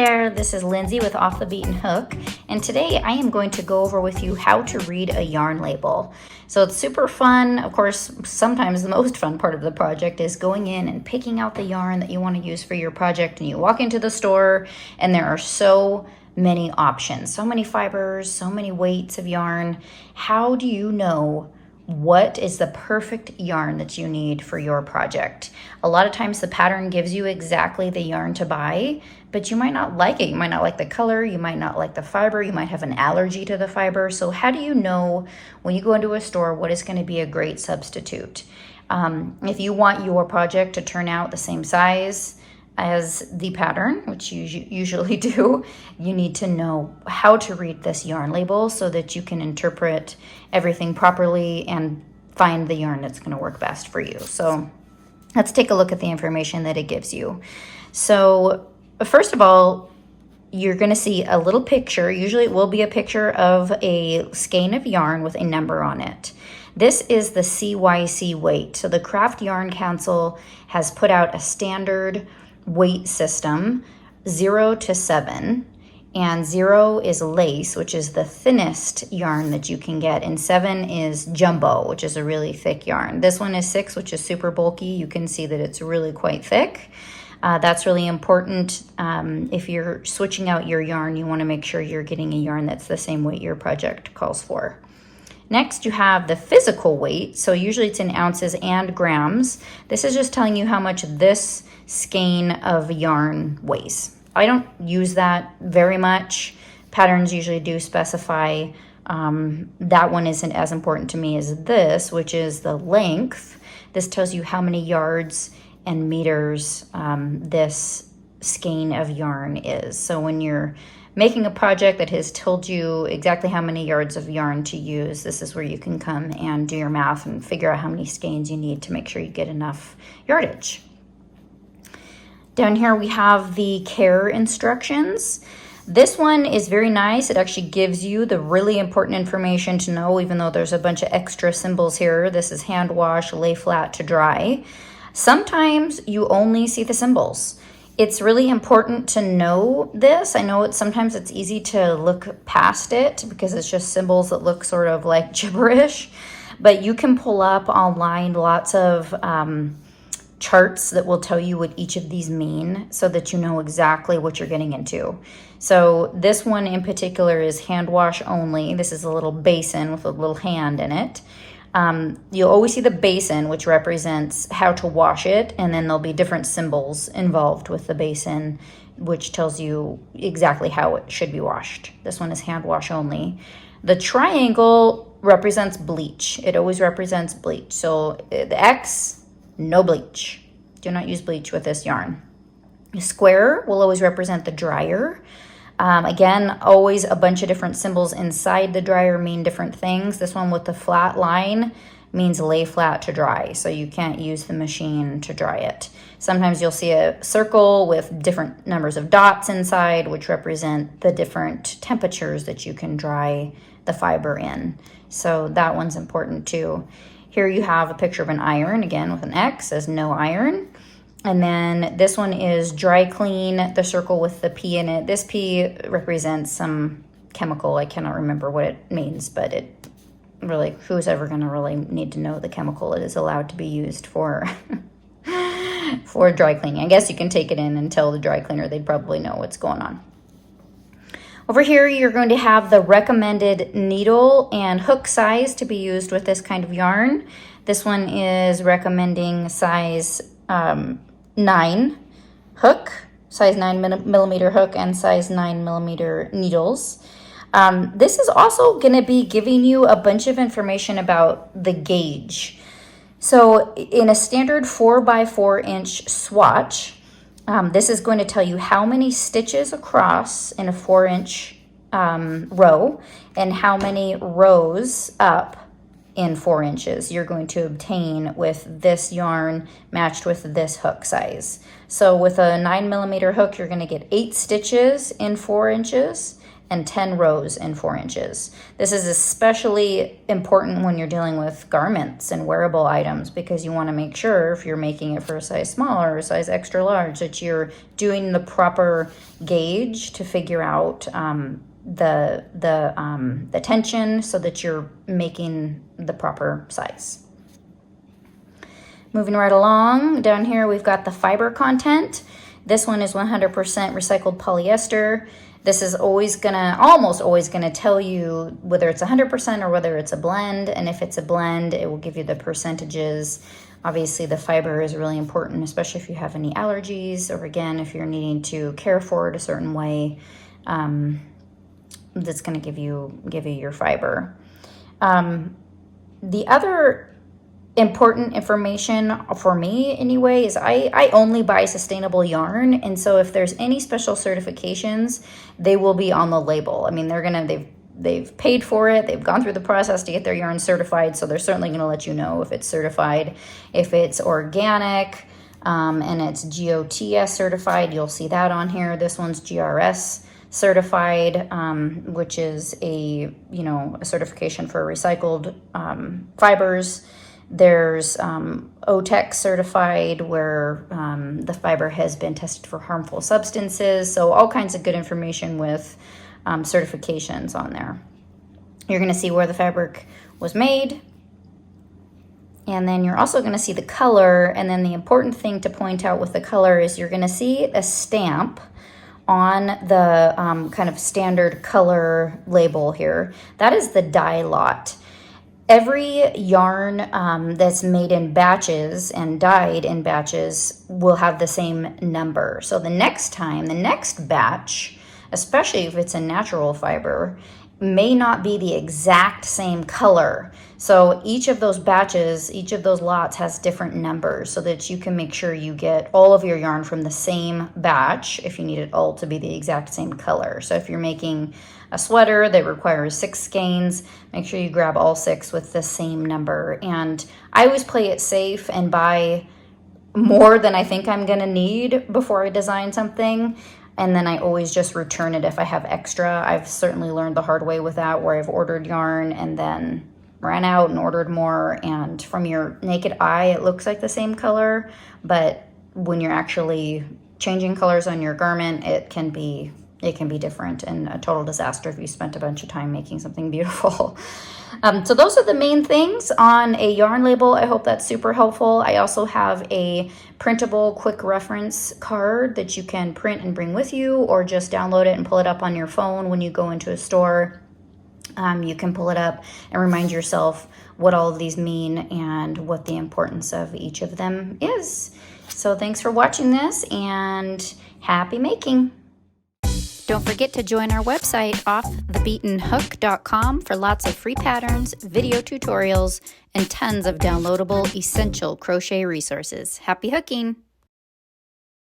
there, this is Lindsay with Off the Beaten Hook, and today I am going to go over with you how to read a yarn label. So it's super fun. Of course, sometimes the most fun part of the project is going in and picking out the yarn that you want to use for your project, and you walk into the store and there are so many options, so many fibers, so many weights of yarn. How do you know what is the perfect yarn that you need for your project? A lot of times the pattern gives you exactly the yarn to buy, but you might not like it. You might not like the color, you might not like the fiber, you might have an allergy to the fiber. So how do you know when you go into a store what is going to be a great substitute? If you want your project to turn out the same size as the pattern, which you usually do, you need to know how to read this yarn label so that you can interpret everything properly and find the yarn that's going to work best for you. So let's take a look at the information that it gives you. So first of all, you're going to see a little picture. Usually it will be a picture of a skein of yarn with a number on it. This is the CYC weight. So the Craft Yarn Council has put out a standard weight system, 0 to 7, and 0 is lace, which is the thinnest yarn that you can get, and 7 is jumbo, which is a really thick yarn. This one is 6, which is super bulky. You can see that it's really quite thick. That's really important. If you're switching out your yarn, you want to make sure you're getting a yarn that's the same weight your project calls for. Next, you have the physical weight. So usually it's in ounces and grams. This is just telling you how much this skein of yarn weighs. I don't use that very much. Patterns usually do specify. That one isn't as important to me as this, which is the length. This tells you how many yards and meters this skein of yarn is. So when you're making a project that has told you exactly how many yards of yarn to use, this is where you can come and do your math and figure out how many skeins you need to make sure you get enough yardage. Down here we have the care instructions. This one is very nice. It actually gives you the really important information to know, even though there's a bunch of extra symbols here. This is hand wash, lay flat to dry. Sometimes you only see the symbols. It's really important to know this. I know sometimes it's easy to look past it because it's just symbols that look sort of like gibberish, but you can pull up online lots of charts that will tell you what each of these mean so that you know exactly what you're getting into. So this one in particular is hand wash only. This is a little basin with a little hand in it. You'll always see the basin, which represents how to wash it, and then there'll be different symbols involved with the basin, which tells you exactly how it should be washed. This one is hand wash only. The triangle represents bleach. It always represents bleach. So the X, no bleach. Do not use bleach with this yarn. The square will always represent the dryer. Again, always a bunch of different symbols inside the dryer mean different things. This one with the flat line means lay flat to dry, so you can't use the machine to dry it. Sometimes you'll see a circle with different numbers of dots inside, which represent the different temperatures that you can dry the fiber in. So that one's important too. Here you have a picture of an iron, again with an X, says no iron. And then this one is dry clean, the circle with the P in it. This P represents some chemical. I cannot remember what it means, but it really, who's ever going to really need to know the chemical it is allowed to be used for for dry cleaning. I guess you can take it in and tell the dry cleaner, they'd probably know what's going on. Over here, you're going to have the recommended needle and hook size to be used with this kind of yarn. This one is recommending size 9 hook, size 9 millimeter hook, and size 9 millimeter needles. This is also going to be giving you a bunch of information about the gauge. So in a standard 4x4 inch swatch, this is going to tell you how many stitches across in a 4-inch row and how many rows up in 4 inches you're going to obtain with this yarn matched with this hook size. So with a 9 millimeter hook, you're going to get 8 stitches in 4 inches and 10 rows in 4 inches. This is especially important when you're dealing with garments and wearable items, because you want to make sure if you're making it for a size small or a size extra large that you're doing the proper gauge to figure out the tension so that you're making the proper size. Moving right along, down here we've got the fiber content. This one is 100% recycled polyester. This is almost always gonna tell you whether it's 100% or whether it's a blend. And if it's a blend, it will give you the percentages. Obviously the fiber is really important, especially if you have any allergies, or again, if you're needing to care for it a certain way, that's gonna give you your fiber. The other important information for me anyway is I only buy sustainable yarn, and so if there's any special certifications, they will be on the label. I mean, they've paid for it, they've gone through the process to get their yarn certified, so they're certainly going to let you know if it's certified. If it's organic and it's GOTS certified, you'll see that on here. This one's GRS certified, which is a certification for recycled fibers. There's OTEC certified, where the fiber has been tested for harmful substances. So all kinds of good information with certifications on there. You're going to see where the fabric was made. And then you're also going to see the color. And then the important thing to point out with the color is you're going to see a stamp on the kind of standard color label here. That is the dye lot. Every yarn that's made in batches and dyed in batches will have the same number. So the next batch, especially if it's a natural fiber, may not be the exact same color. So each of those batches, each of those lots has different numbers, so that you can make sure you get all of your yarn from the same batch if you need it all to be the exact same color. So if you're making a sweater that requires 6 skeins, make sure you grab all 6 with the same number. And I always play it safe and buy more than I think I'm gonna need before I design something. And then I always just return it if I have extra. I've certainly learned the hard way with that, where I've ordered yarn and then ran out and ordered more. And from your naked eye, it looks like the same color, but when you're actually changing colors on your garment, it can be different and a total disaster if you spent a bunch of time making something beautiful. So those are the main things on a yarn label. I hope that's super helpful. I also have a printable quick reference card that you can print and bring with you, or just download it and pull it up on your phone when you go into a store. You can pull it up and remind yourself what all of these mean and what the importance of each of them is. So thanks for watching this, and happy making. Don't forget to join our website, offthebeatenhook.com, for lots of free patterns, video tutorials, and tons of downloadable essential crochet resources. Happy hooking!